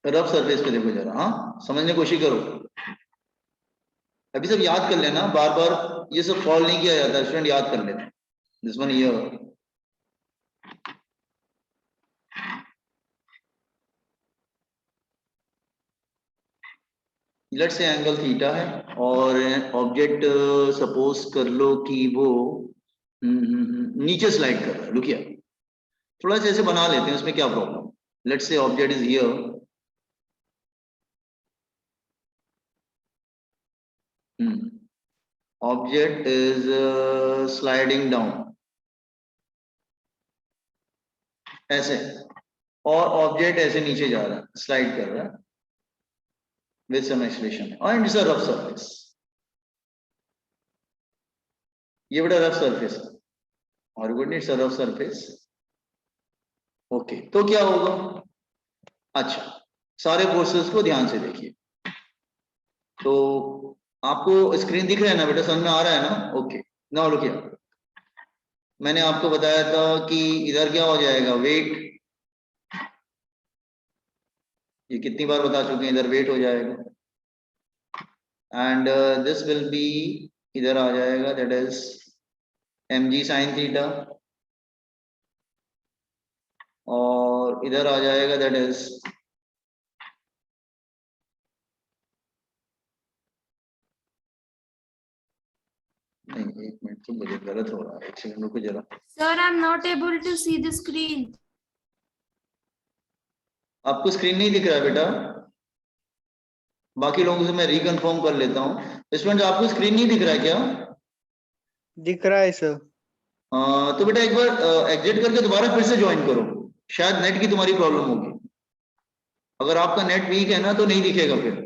Rough surface पे देखो जरा, हाँ समझने की कोशिश करो। अभी सब याद कर लेना, बार बार ये सब सॉल्व नहीं किया जाता, स्टूडेंट याद कर लेना। This one here, let's say angle theta है और ऑब्जेक्ट सपोज कर लो कि वो नीचे स्लाइड कर रहा है। लुकिया थोड़ा सा ऐसे बना लेते हैं, उसमें क्या problem. Let's say object is here, object is sliding down ऐसे, और ऑब्जेक्ट ऐसे नीचे जा रहा है, स्लाइड कर रहा है with some acceleration, and it's a rough surface. ये बड़ा रफ सरफेस है और good, it's a rough surface. Okay, तो क्या होगा? अच्छा, सारे फोर्सेस को ध्यान से देखिए। तो आपको स्क्रीन दिख रहा है ना बेटा, समझ में आ रहा है ना? Okay, now look here. मैंने आपको बताया था कि इधर क्या हो जाएगा, वेट। ये कितनी बार बता चुके हैं, इधर वेट हो जाएगा, एंड दिस विल बी, इधर आ जाएगा, that is mg sin theta, और इधर आ जाएगा दैट इज नहीं, एक मिनट, तो मुझे गलत हो रहा है, एक सेकंड रुको जरा। Sir, I'm not able to see the screen. आपको स्क्रीन नहीं दिख रहा है बेटा? बाकी लोगों से मैं रिकन्फर्म कर लेता हूँ। स्टूडेंट आपको स्क्रीन नहीं दिख रहा है क्या? दिख रहा है सर। तो बेटा एक बार एग्जिट करके दोबारा फिर से ज्वाइन करो, शायद नेट की तुम्हारी प्रॉब्लम होगी। अगर आपका नेट वीक है ना तो नहीं दिखेगा फिर।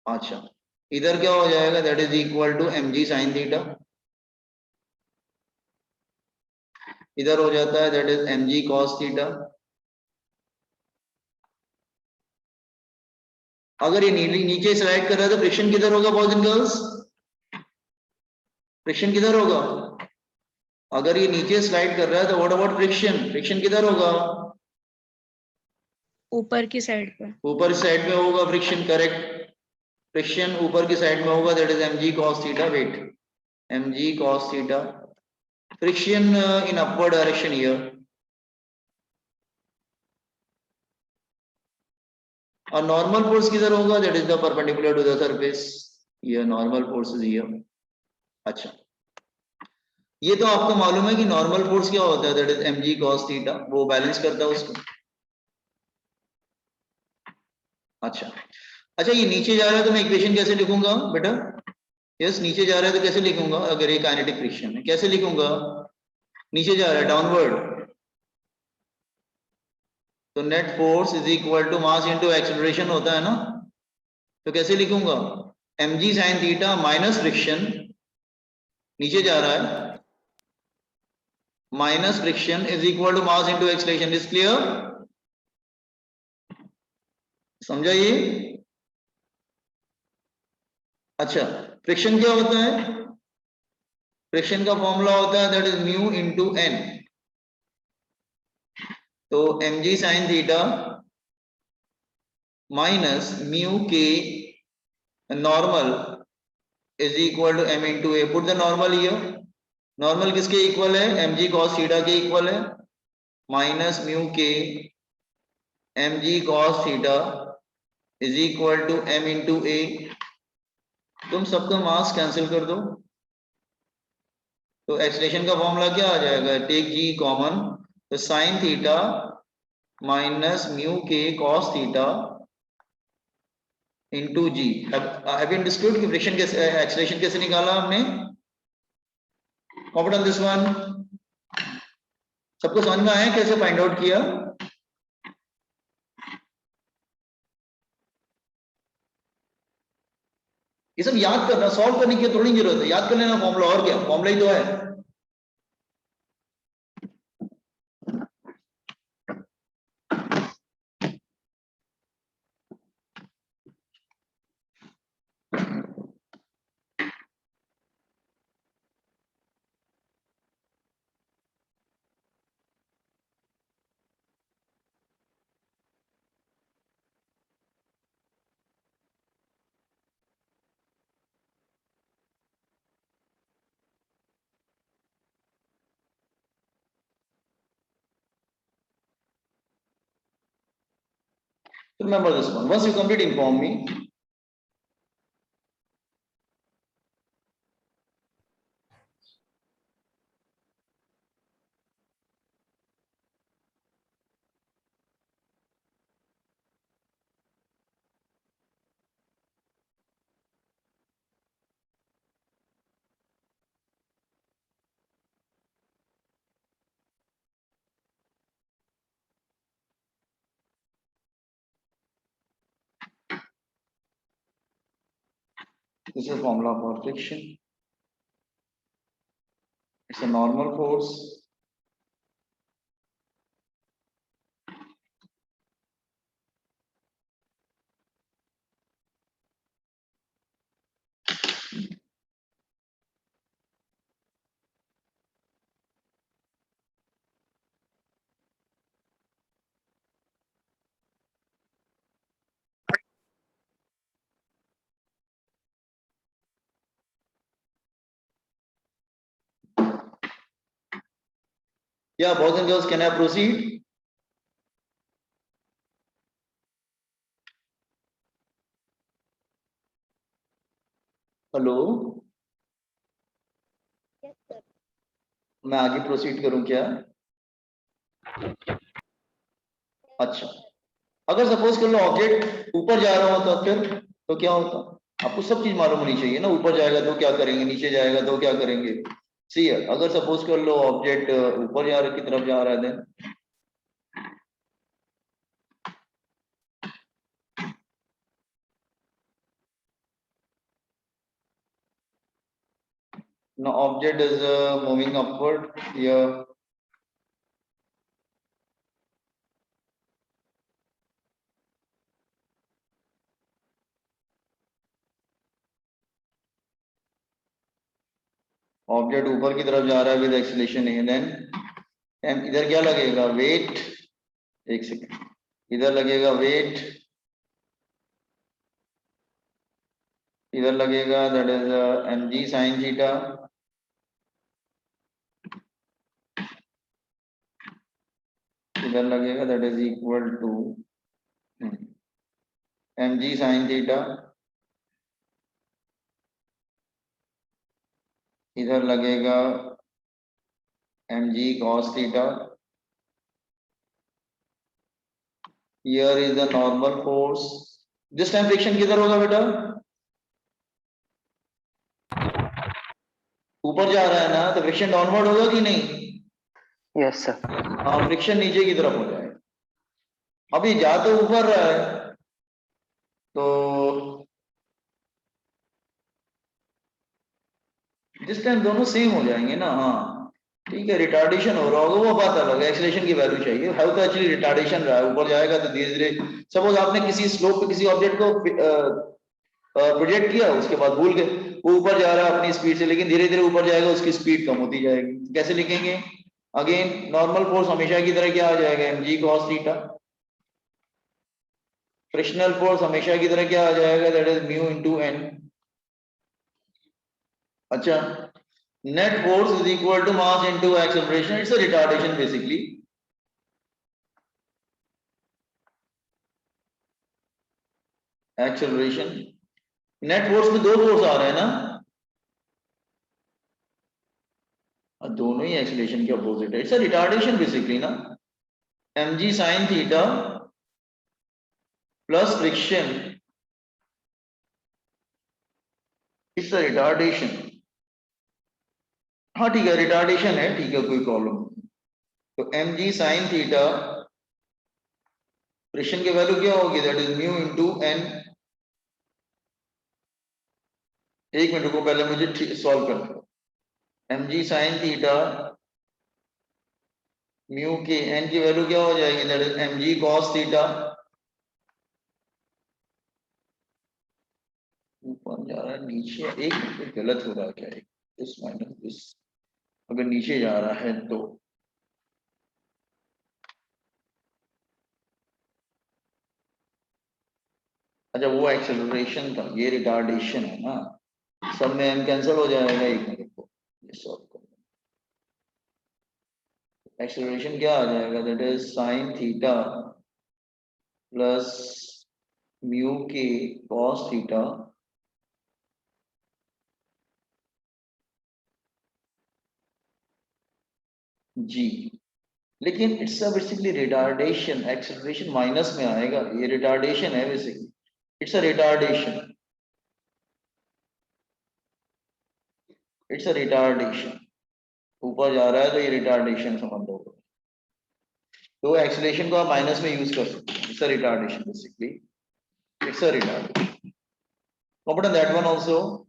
अच्छा, इधर क्या हो जाएगा, that is equal to mg sin theta, इधर हो जाता है that is mg cos theta. अगर ये नीचे स्लाइड कर रहा है तो फ्रिक्शन किधर होगा बॉयज एंड गर्ल्स? फ्रिक्शन किधर होगा? अगर ये नीचे स्लाइड कर रहा है तो व्हाट अबाउट फ्रिक्शन? फ्रिक्शन किधर होगा? ऊपर की साइड पे। ऊपर साइड में होगा फ्रिक्शन, करेक्ट। फ्रिक्शन ऊपर की साइड में होगा, that is mg cos theta. Weight, mg cos theta, friction in upward direction here, और नॉर्मल फोर्स किधर होगा, that is the perpendicular to the surface, ये नॉर्मल फोर्स इज हियर। अच्छा, ये तो आपको मालूम है कि नॉर्मल फोर्स क्या होता है, that is mg cos theta, वो बैलेंस करता है उसको। अच्छा अच्छा, ये नीचे जा रहा है तो मैं इक्वेशन कैसे लिखूंगा बेटा? यस, नीचे जा रहा है तो कैसे लिखूंगा? अगर ये काइनेटिक फ्रिक्शन है कैसे लिखूंगा? नीचे जा रहा है डाउनवर्ड, तो net force is equal to mass into acceleration होता है ना, तो कैसे लिखूंगा? mg sin theta minus friction, नीचे जा रहा है, minus friction is equal to mass into acceleration. Is clear? समझा ये? अच्छा, फ्रिक्शन क्या होता है? फ्रिक्शन का फॉर्मूला होता है that is mu into N, तो mg sin theta minus mu के normal is equal to m into a. Put the normal here, normal किसके इक्वल है? mg cos थीटा के इक्वल है, माइनस म्यू के mg cos theta is equal to m into a. तुम सबका मास cancel कर दो, तो एक्सलेशन का फॉर्मूला क्या आ जाएगा? टेक g कॉमन, तो sine theta minus mu k cos theta into g. Have you understood कि फ्रिक्शन कैसे, एक्सलेशन कैसे निकाला हमने? कॉपी ऑन दिस वन, सबको समझ में आया कैसे फाइंड आउट किया? ये सब याद करना, सॉल्व करने की थोड़ी जरूरत है, याद कर लेना फॉर्मूला, और क्या, फॉर्मूला ही तो है। Remember this one. Once you complete, inform me. This is formula for friction. It's a normal force. Yeah, boys and girls, can I proceed? Hello, मैं आगे प्रोसीड करूं क्या? अच्छा, अगर सपोज कर लो ऑब्जेक्ट ऊपर जा रहा हो तो क्या होता? आपको सब चीज मालूम होनी चाहिए ना, ऊपर जाएगा तो क्या करेंगे, नीचे जाएगा तो क्या करेंगे। सी अगर सपोज कर लो ऑब्जेक्ट ऊपर जा रहा की तरफ जा रहा है then now object is moving upward here. Object ऊपर की तरफ जा रहा है विद एक्सीलरेशन ए, देन इधर क्या लगेगा, वेट। एक सेकेंड, इधर लगेगा वेट, इधर लगेगा that is mg sin theta, इधर लगेगा that is equal to mg sin theta, इधर लगेगा mg cos theta. Here is the normal force. This time friction किधर होगा बेटा? ऊपर जा रहा है ना, तो फ्रिक्शन डाउनवर्ड होगा कि नहीं? Yes sir. हाँ, फ्रिक्शन नीचे की तरफ हो जाएगा। अभी जा तो ऊपर रहा है तो जिस टाइम दोनों सेम हो जाएंगे ना, हाँ ठीक है, रिटार्डेशन हो रहा होगा वो बात अलग है, एक्सीलरेशन की वैल्यू चाहिए। हाउ तो एक्चुअली रिटार्डेशन रहा है, ऊपर जाएगा तो धीरे धीरे, सपोज आपने किसी स्लोप पे किसी ऑब्जेक्ट को प्रोजेक्ट किया, उसके बाद भूल गए, वो ऊपर जा रहा है अपनी स्पीड से, लेकिन धीरे धीरे ऊपर जाएगा, उसकी स्पीड कम होती जाएगी। कैसे लिखेंगे? अगेन नॉर्मल फोर्स हमेशा की तरह क्या आ जाएगा, mg cos theta. Frictional force हमेशा की तरह क्या आ जाएगा, that is mu into n। अच्छा, net force is equal to mass into acceleration, it's a retardation basically. Acceleration, net force में दो फोर्स आ रहे हैं ना, और दोनों ही एक्सेलरेशन के अपोजिट है, इट्स अ रिटार्डेशन बेसिकली ना। mg sin theta plus friction, it's a retardation. हाँ ठीक है, रिटार्डेशन है, ठीक है, कोई प्रॉब्लम नहीं। तो mg sin थीटा, फ्रिक्शन की वैल्यू क्या होगी, that is mu into n। एक मिनट को पहले मुझे सॉल्व कर दो। mg sin थीटा म्यू के n की वैल्यू क्या हो जाएगी, that is mg cos theta. ऊपर जा रहा है नीचे, एक मिनट गलत हो रहा है क्या, दिस माइनस दिस, अगर नीचे जा रहा है तो अच्छा वो एक्सेलरेशन था, ये रिटार्डेशन है ना, सब में m कैंसिल हो जाएगा। एक मिनट को ये सॉल्व कर, एक्सेलरेशन क्या आ जाएगा, that is sin theta plus mu k cos theta जी, लेकिन it's a basically retardation, acceleration minus में आएगा, ये रिटार्डेशन है basically, it's a retardation, it's a retardation, ऊपर जा रहा है तो ये रिटार्डेशन समझ लो। तो एक्सेलरेशन को आप माइनस में यूज कर सकते हैं, it's a retardation basically, it's a retardation. Comment on that one also.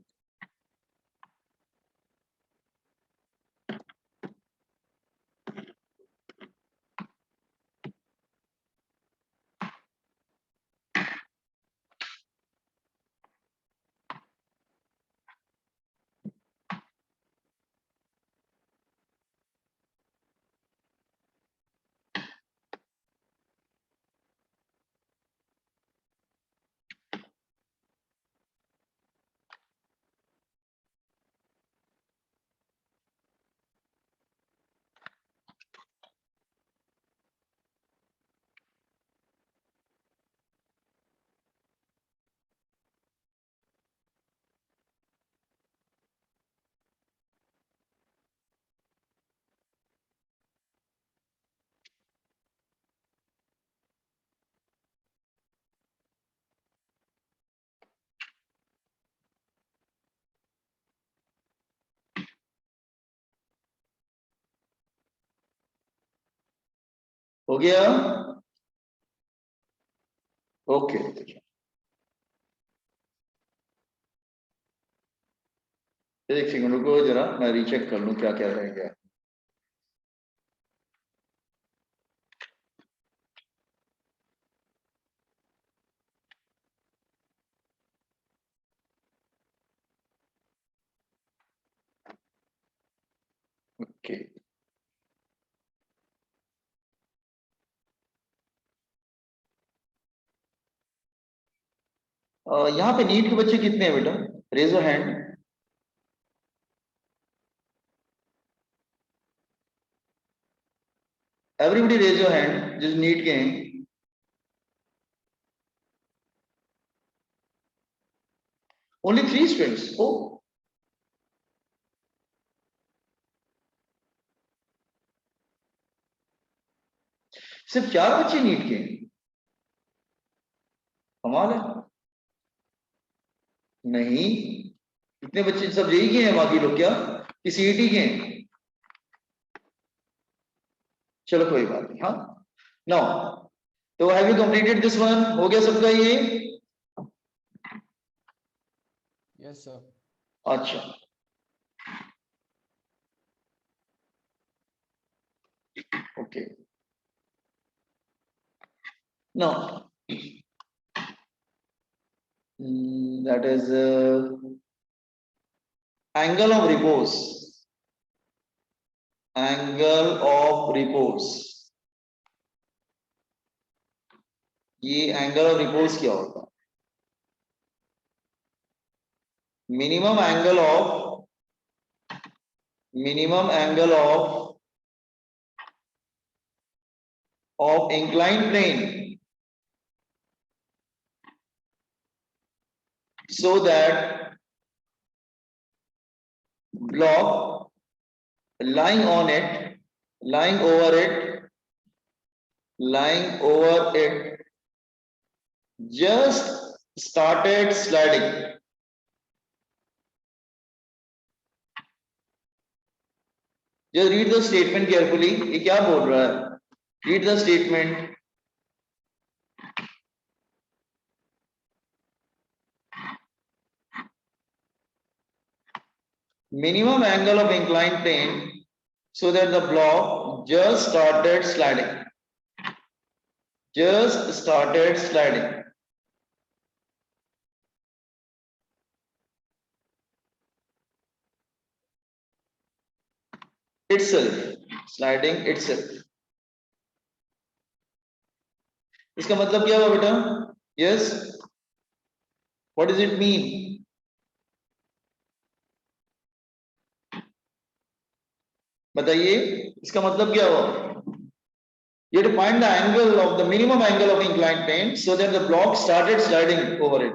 हो गया? ओके, एक सेकंड रुको जरा, मैं रीचेक कर लूं क्या क्या रह गया। ओके, यहाँ पे नीट के बच्चे कितने हैं बेटा? Raise your hand. Everybody raise your hand जिस नीट के हैं। Only 3 students. ओ, सिर्फ 4 बच्चे नीट के हैं? कमाल है। नहीं, इतने बच्चे सब जेई के हैं, बाकी लोग क्या कि सीईटी के हैं? चलो कोई बात नहीं। हाँ, नो, तो have you completed this one? हो गया सबका ये? Yes sir. अच्छा, okay, now that is angle of repose, angle of repose, ये एंगल ऑफ रिपोज क्या होता है? Minimum angle of incline plane so that block lying on it, lying over it just started sliding. Just read the statement carefully. ये क्या बोल रहा है? Read the statement. Minimum angle of inclined plane so that the block just started sliding. Just started sliding. Itself, sliding itself. इसका मतलब क्या हुआ बेटा? Yes. What does it mean? बताइए, इसका मतलब क्या हुआ? You have to find the angle of the minimum angle of inclined plane so that the block started sliding over it.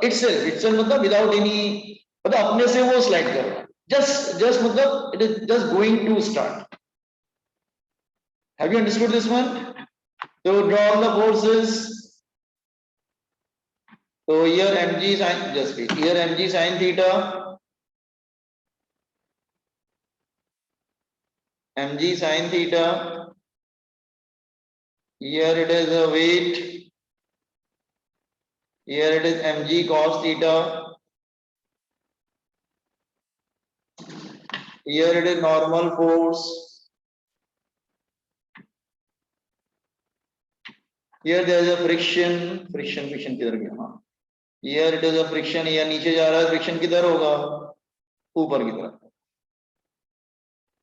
Itself मतलब without any, मतलब अपने से वो slide कर रहा है. Just मतलब it is just going to start. Have you understood this one? So draw all the forces. So here mg sin, just wait, here mg sin theta, mg sin theta. Here it is a weight. Here it is mg cos theta. Here it is normal force. Here there is a friction किधर गया? हाँ. Here it is a friction. here नीचे जा रहा है, friction किधर होगा? ऊपर की तरफ.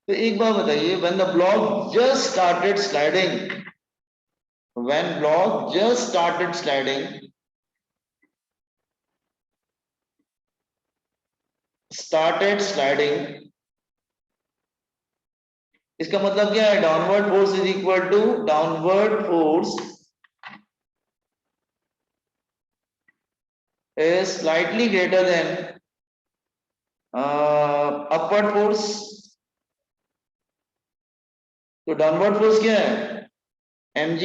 तो एक बात बताइए, when the block just started sliding, when block just started sliding, इसका मतलब क्या है? Downward force is equal to downward force is slightly greater than upward force. तो डाउनवर्ड फोर्स क्या है? mg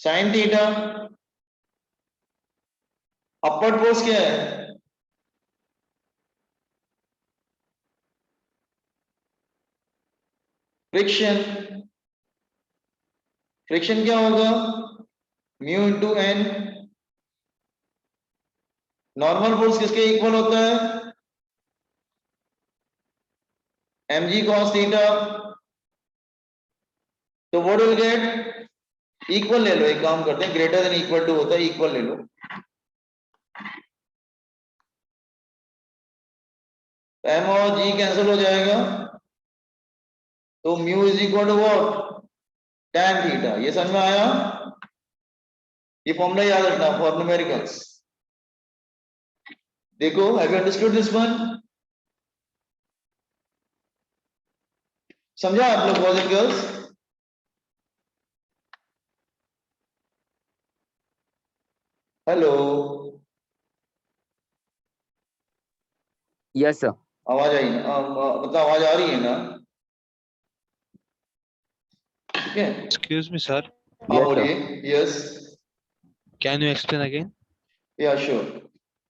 sin theta. Upward force क्या है? Friction. Friction क्या होगा? Mu into n. Normal force किसके इक्वल होता है? mg cos theta. तो व्हाट विल गेट? इक्वल ले लो, एक काम करते हैं, ग्रेटर देन इक्वल टू होता है, इक्वल ले लो. m और g कैंसिल हो जाएगा, तो mu is equal to what? tan theta. ये समझ में आया? ये फॉर्मूला याद रखना फॉर न्यूमेरिकल्स. देखो, have you understood this one? समझा आप लोग boys and girls? Hello, Yes, sir. आवाज आई ना? मतलब आवाज आ रही है ना? ठीक है, Excuse me, sir. आप Yes, बोलिए. Yes, Can you explain again? या श्योर.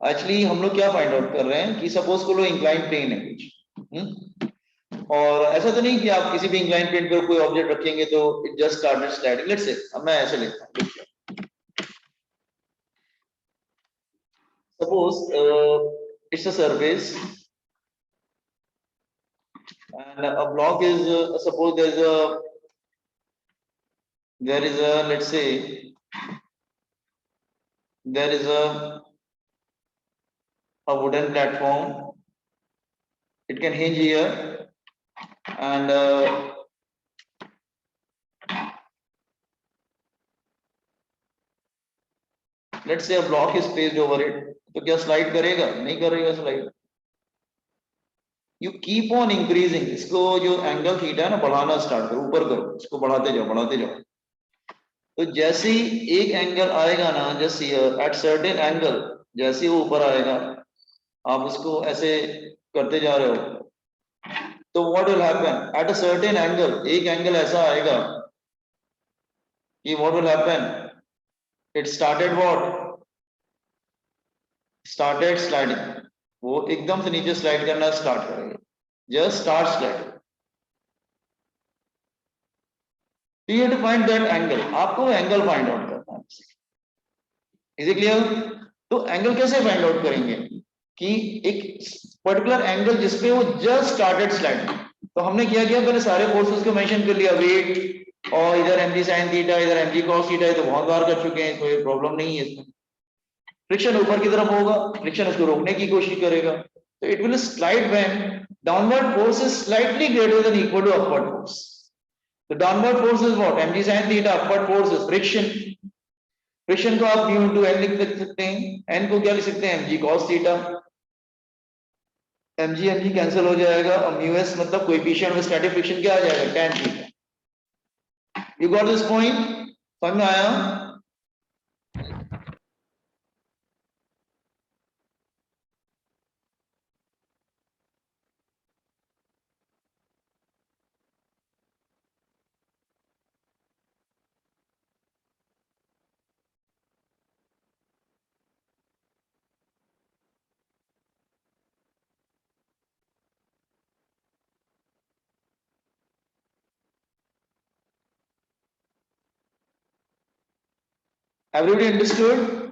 एक्चुअली हम लोग क्या फाइंड आउट कर रहे हैं कि सपोज को लो इंक्लाइन प्लेन है कुछ, और ऐसा तो नहीं कि आप किसी भी इंक्लाइन प्लेन पर कोई ऑब्जेक्ट रखेंगे तो it just started sliding. Let's say अब मैं ऐसे लिखता हूं. Suppose it's a surface and a block is suppose there is a let's say there is a wooden platform. It can hinge here and let's say a block is placed over it. तो क्या slide करेगा? नहीं करेगा slide. You keep on increasing. इसको जो angle theta है ना, बढ़ाना स्टार्ट करो, ऊपर करो, इसको बढ़ाते जाओ, बढ़ाते जाओ. तो जैसे ही एक एंगल आएगा ना, जस्ट एट सर्टेन एंगल, जैसे ही वो ऊपर आएगा, आप उसको ऐसे करते जा रहे हो, तो what will happen? At a certain angle, एक एंगल ऐसा आएगा कि what will happen? It started what? Started sliding. वो एकदम से नीचे स्लाइड करना स्टार्ट करेगा. Just start sliding. So you have to find that angle. आपको वो एंगल फाइंड आउट करना है. Is it clear? तो एंगल कैसे फाइंड आउट करेंगे कि एक पर्टिकुलर एंगल जिसपे वो जस्ट स्टार्टेड स्लाइडिंग. तो हमने क्या किया, पहले सारे फोर्सेस को मेंशन कर लिया, वेट और इधर mg sin थीटा, इधर mg cos थीटा. तो बहुत बार कर चुके हैं, कोई प्रॉब्लम नहीं है इसमें. फ्रिक्शन ऊपर की तरफ होगा, फ्रिक्शन उसको रोकने की कोशिश करेगा. तो it will slide when downward force is slightly greater than equal to upward force. The downward force is what? mg sin theta. Upward force is friction. Friction को आप mu into n लिख सकते हैं. n को क्या लिख सकते हैं? mg cos theta. mg cancel हो जाएगा और mu s मतलब कोएफिशिएंट ऑफ स्टैटिक फ्रिक्शन क्या आ जाएगा? tan theta. You got this point? समझ में आया? Everybody understood?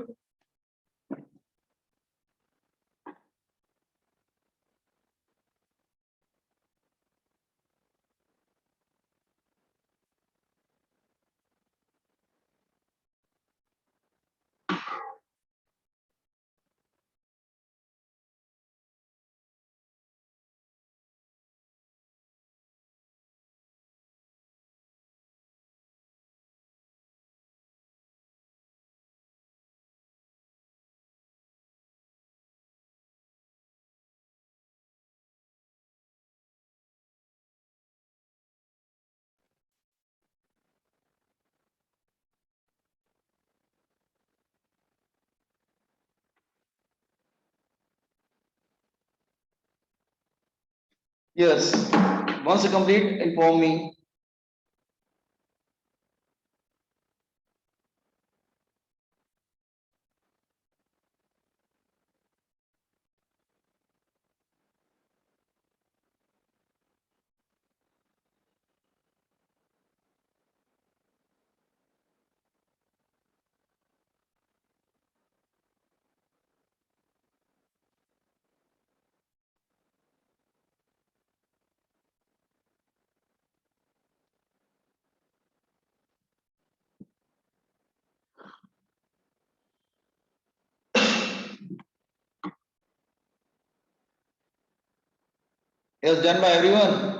Yes. Once you complete, inform me. Yes, done by everyone.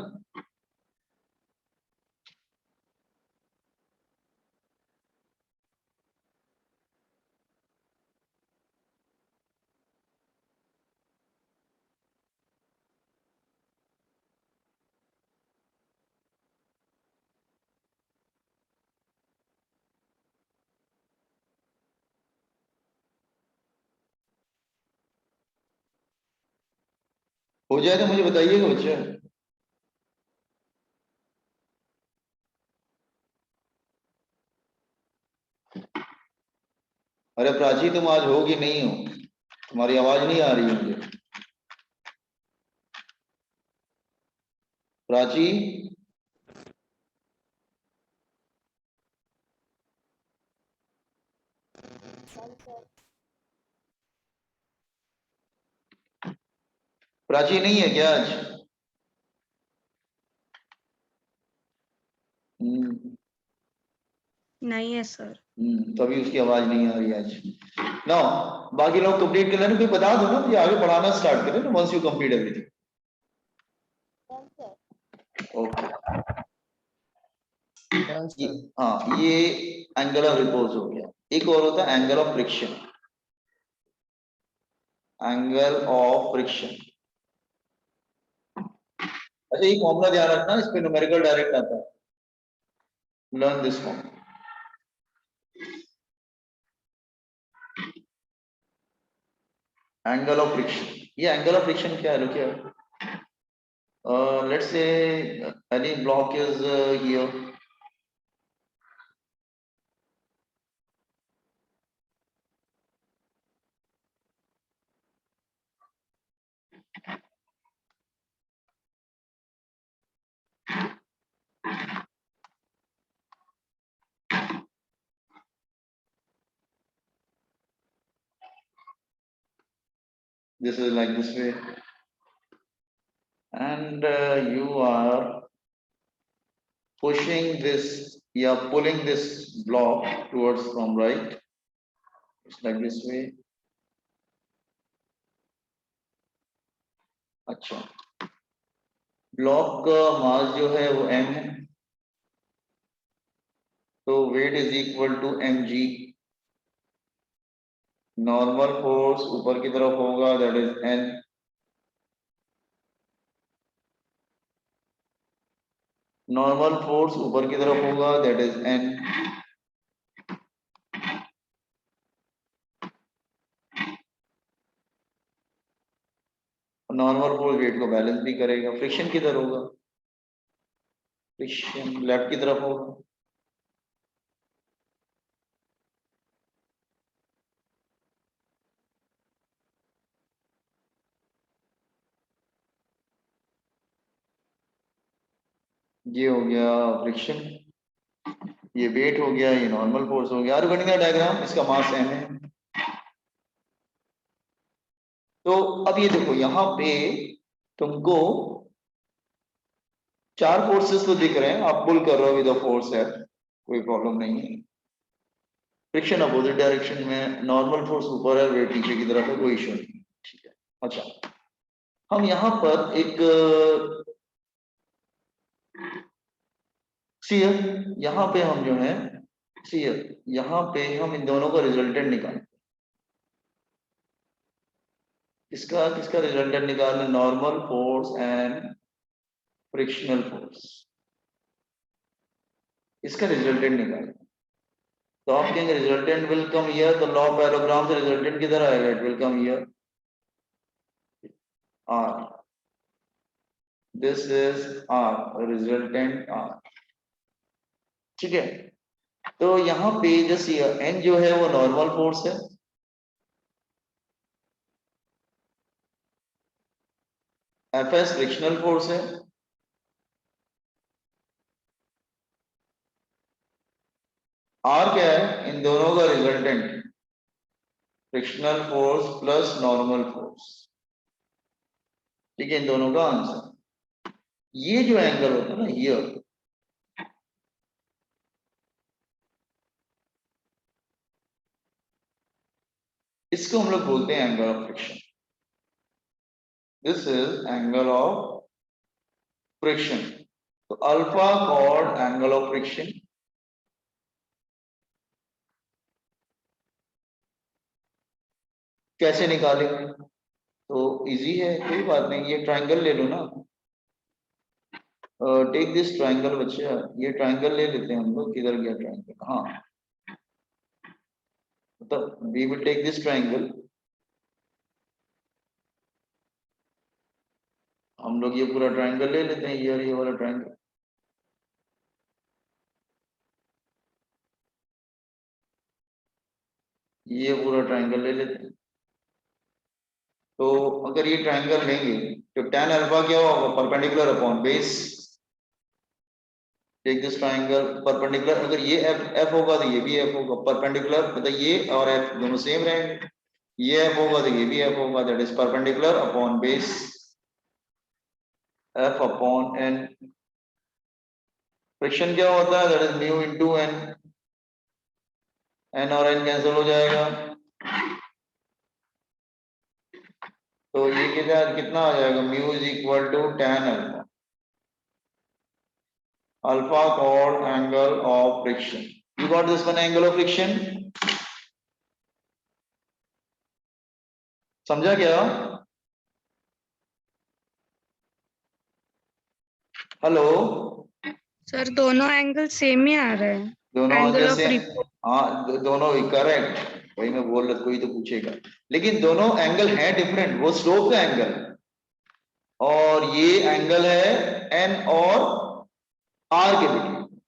हो जाए तो मुझे बताइएगा बच्चे। अरे प्राची तुम आज हो कि नहीं हो? तुम्हारी आवाज नहीं आ रही है मुझे। प्राची प्राची नहीं है क्या आज? नहीं है सर। तभी उसकी आवाज नहीं आ रही आज। नाउ बाकी लोग कंप्लीट कर लेना, कोई बता दो ना, ये आगे पढ़ाना स्टार्ट करें ना once you complete everything. Okay. Done, sir. हाँ, ये एंगल ऑफ रिपोज हो गया। एक और होता है angle of friction. Angle of friction, अच्छा ये फॉर्मूला ध्यान रखना, इस पे न्यूमेरिकल डायरेक्ट आता है। Learn this form. Angle of friction, ये एंगल ऑफ फ्रिक्शन क्या है? लोग क्या, let's say any block is here, this is like this way, and you are pushing this, you are pulling this block towards from right, it's like this way। अच्छा, block का mass जो है वो m है, तो weight is equal to mg। Normal force ऊपर की तरफ होगा, that is n। Normal force ऊपर की तरफ होगा, that is n. Normal force weight को बैलेंस भी करेगा। फ्रिक्शन किधर होगा? फ्रिक्शन लेफ्ट की तरफ होगा। ये हो गया फ्रिक्शन, ये वेट हो गया, ये नॉर्मल फोर्स हो गया। आर बनेगा डायग्राम, इसका मास एम है। तो अब ये देखो यहाँ पे तुमको चार फोर्सेस तो दिख रहे हैं, आप पुल कर रहे हो विद फोर्स है, कोई प्रॉब्लम नहीं है। फ्रिक्शन अपोजिट डायरेक्शन में, नॉर्मल फोर्स ऊपर है, वेट नीचे की तरफ है, कोई इशू नहीं। ठीक है। अच्छा, हम यहाँ पर एक यहाँ पे हम जो है यहाँ पे हम इन दोनों का रिजल्टेंट निकालें। किसका किसका रिजल्टेंट निकालना? Normal force and frictional force, इसका रिजल्टेंट निकालें। तो आप कहेंगे रिजल्टेंट विल कम हियर, तो लॉ पैराग्राम से रिजल्टेंट किधर आएगा? It will come here, r. This is r, resultant r. ठीक है। तो यहाँ पे जैसे एन जो है वो नॉर्मल फोर्स है, एफ एस फ्रिक्शनल फोर्स है, आर क्या है? इन दोनों का resultant, frictional force plus normal force. ठीक है, इन दोनों का आंसर। ये जो एंगल होता है ना, ये इसको हम लोग बोलते हैं angle of friction. This is angle of friction. तो alpha called angle of friction. कैसे निकालेंगे? तो इजी है, कोई बात नहीं, ये ट्रायंगल ले लो ना। टेक दिस ट्रायंगल बच्चा, ये ट्रायंगल ले लेते हैं हम लोग। किधर गया ट्रायंगल? हाँ, तो we will take this triangle. हम लोग ये पूरा ट्रायंगल ले लेते हैं, ये वाला ट्रायंगल। ये पूरा ट्रायंगल ले लेते हैं। तो अगर ये ट्रायंगल लेंगे तो tan अल्फा क्या होगा? Perpendicular upon base. Take this triangle perpendicular, अगर ये f होगा तो ये भी f होगा। परपेंडिकुलर मतलब ये और f दोनों सेम रहेंगे, ये f होगा तो ये भी f होगा, that is perpendicular upon base, f upon n। Friction क्या होता है? That is mu into n, n और n कैंसिल हो जाएगा। तो ये कितना आ जाएगा? Mu is equal to tan alpha. Alpha called angle of friction. You got this one, angle of friction. समझा क्या? हेलो, सर दोनों एंगल सेम ही आ रहे हैं। दोनों एंगल एंगल ऑफ से, रिपोर्ट। हाँ दोनों करेक्ट, वही मैं बोल रहा, कोई तो पूछेगा। लेकिन दोनों एंगल है डिफरेंट, वो स्लोप का एंगल है और ये एंगल है एन और आर के बीच।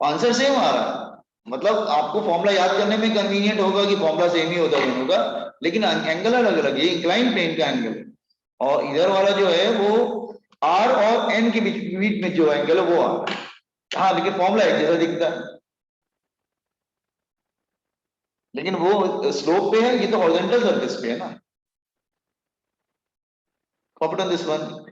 आंसर सेम आ रहा है, मतलब आपको फॉर्मूला याद करने में कन्वीनियंट होगा कि फॉर्मूला सेम ही होता है दोनों का, लेकिन एंगल अलग अलग। ये इंक्लाइन प्लेन का एंगल है और इधर वाला जो है वो आर और एन के बीच बीच में जो एंगल है वो आ रहा है। हाँ, लेकिन फॉर्मूला एक जैसा दिखता है, लेकिन वो स्लोप पे है, ये तो हॉरिजॉन्टल सरफेस पे है ना। Copy on this one.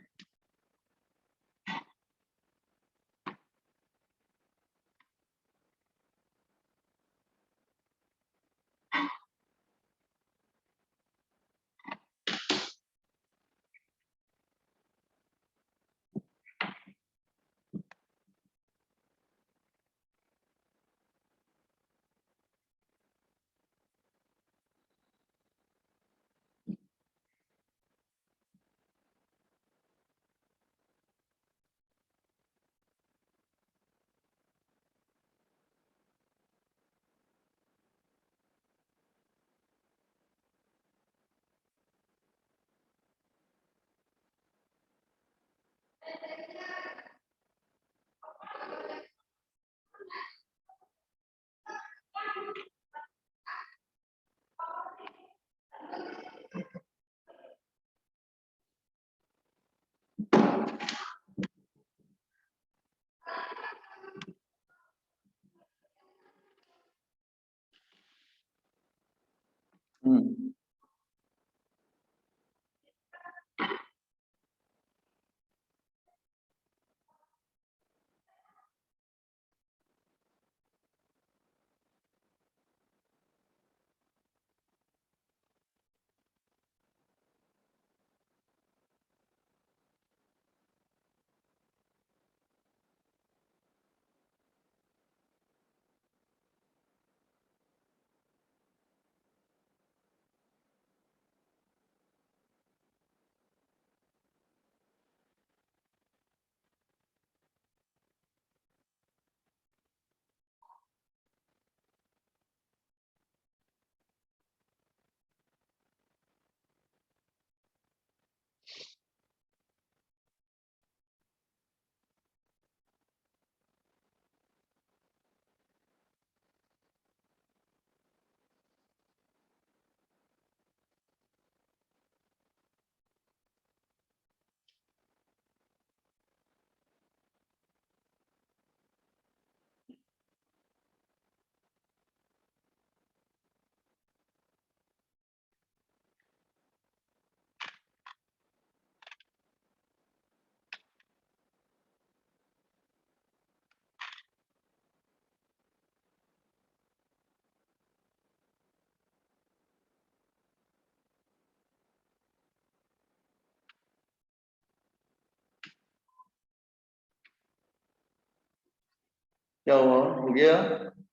क्या हुआ, हो गया?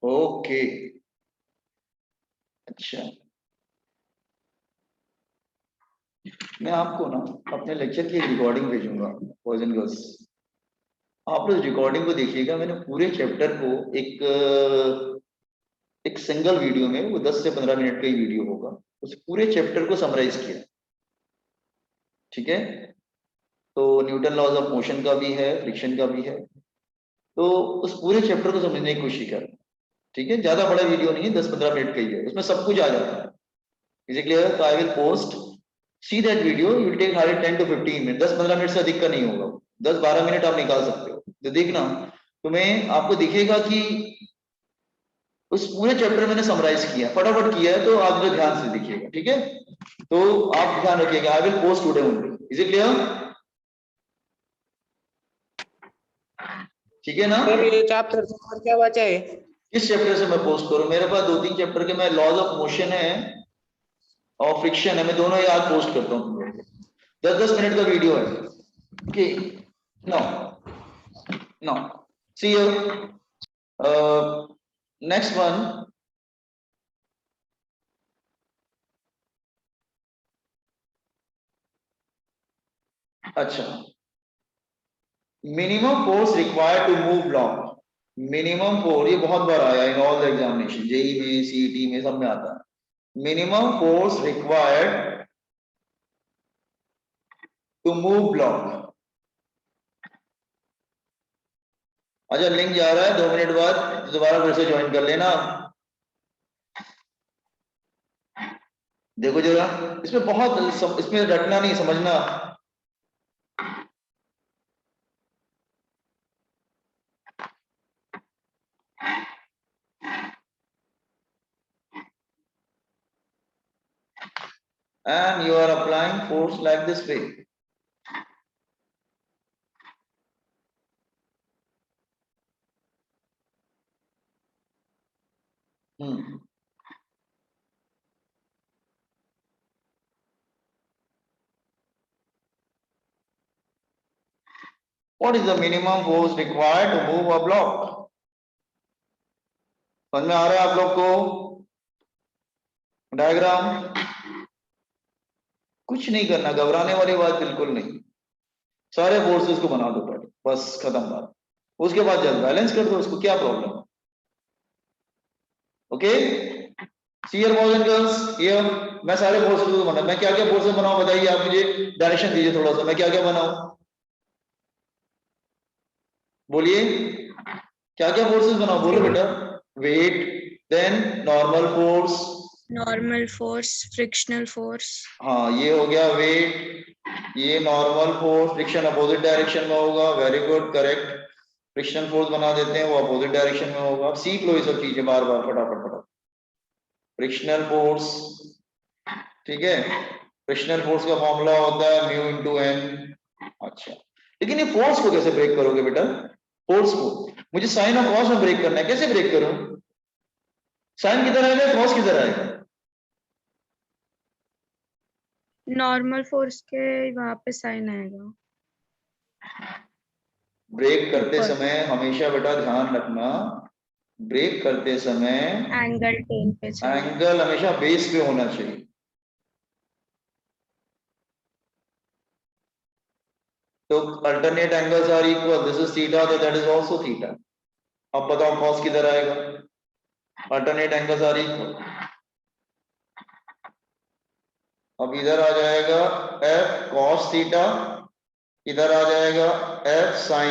ओके, अच्छा। मैं आपको ना अपने लेक्चर की रिकॉर्डिंग भेजूंगा बॉयज एंड गर्ल्स। आप लोग रिकॉर्डिंग को देखिएगा। मैंने पूरे चैप्टर को एक सिंगल वीडियो में, वो 10 से 15 मिनट का ही वीडियो होगा, उस पूरे चैप्टर को समराइज किया। ठीक है, तो न्यूटन लॉज ऑफ मोशन का भी है, फ्रिक्शन का भी है, तो उस पूरे चैप्टर को समझने की कोशिश कर। ठीक है, ज्यादा बड़ा वीडियो नहीं है, 10-15 मिनट का ही है, उसमें सब कुछ आ जाता है। Is it clear? तो I will post, see that video, you will take hardly 10 to 15 minute, 10-15 minute से अधिक का नहीं होगा, 10-12 मिनट आप निकाल सकते हो। तो देखना, तुम्हें आपको दिखेगा कि उस पूरे चैप्टर मैंने समराइज किया, फटाफट किया है, तो आप जो ध्यान से देखिएगा। ठीक है, तो आप ध्यान रखिएगा, आई will post today only. Is it clear? ठीक है ना? सर ये चैप्टर नंबर क्या बचा है? किस चैप्टर से मैं पोस्ट करूं? मेरे पास 2-3 चैप्टर के, मैं लॉज ऑफ मोशन है और फ्रिक्शन है, मैं दोनों ही आज पोस्ट करता हूं। 10-10 मिनट का वीडियो है। Okay, no no, see you next one. अच्छा, minimum force required to move block. Minimum force, ये बहुत बार आया in all the examination, JEE में, सीईटी में, सब में आता है। Minimum force required to move block. अच्छा, लिंक जा रहा है, 2 मिनट बाद दोबारा फिर से ज्वाइन कर लेना। देखो जरा, इसमें बहुत इसमें रटना नहीं, समझना। And you are applying force like this way. What is the minimum force required to move a block? समझ में आ रहा है आप लोग को? डायग्राम कुछ नहीं करना, घबराने वाली बात बिल्कुल नहीं। सारे फोर्सेस को बना दो पहले, बस खत्म बात। उसके बाद जब बैलेंस कर दो उसको, क्या प्रॉब्लम है? Okay, see here boys and girls, here मैं सारे फोर्सेस को बना, मैं क्या क्या फोर्सेस बनाऊं बताइए आप मुझे, डायरेक्शन दीजिए थोड़ा सा, मैं क्या क्या बनाऊं? बोलिए, क्या क्या फोर्सेस बनाओ, बोलो बेटा। Weight, then normal force, normal force, frictional force. हाँ ये हो गया वेट, ये normal force, friction opposite direction में होगा, very good, correct. Frictional force बना देते हैं, वो अपोजिट डायरेक्शन में होगा। सीख लो ये सब चीजें बार बार, फटाफट फटाफट। फ्रिक्शनल फोर्स, ठीक है, फ्रिक्शनल फोर्स का फॉर्मूला होता है म्यू इनटू एन। अच्छा, लेकिन ये फोर्स को कैसे ब्रेक करोगे बेटा? फोर्स को मुझे साइन और कॉस में ब्रेक करना है, कैसे ब्रेक करूं? साइन किधर आएगा, कॉस किधर आएगा? नॉर्मल फोर्स के वहां पे साइन आएगा। ब्रेक करते ऊपर। समय हमेशा बेटा ध्यान रखना, ब्रेक करते समय एंगल 10 पे चाहिए। एंगल हमेशा बेस पे होना चाहिए। तो alternate angles are equal, this is theta, तो दैट इज आल्सो थीटा। अब बताओ कॉस किधर आएगा? अल्टरनेट एंगल्स आर इक्वल, अब इधर आ जाएगा f cos थीटा, इधर आ जाएगा f sin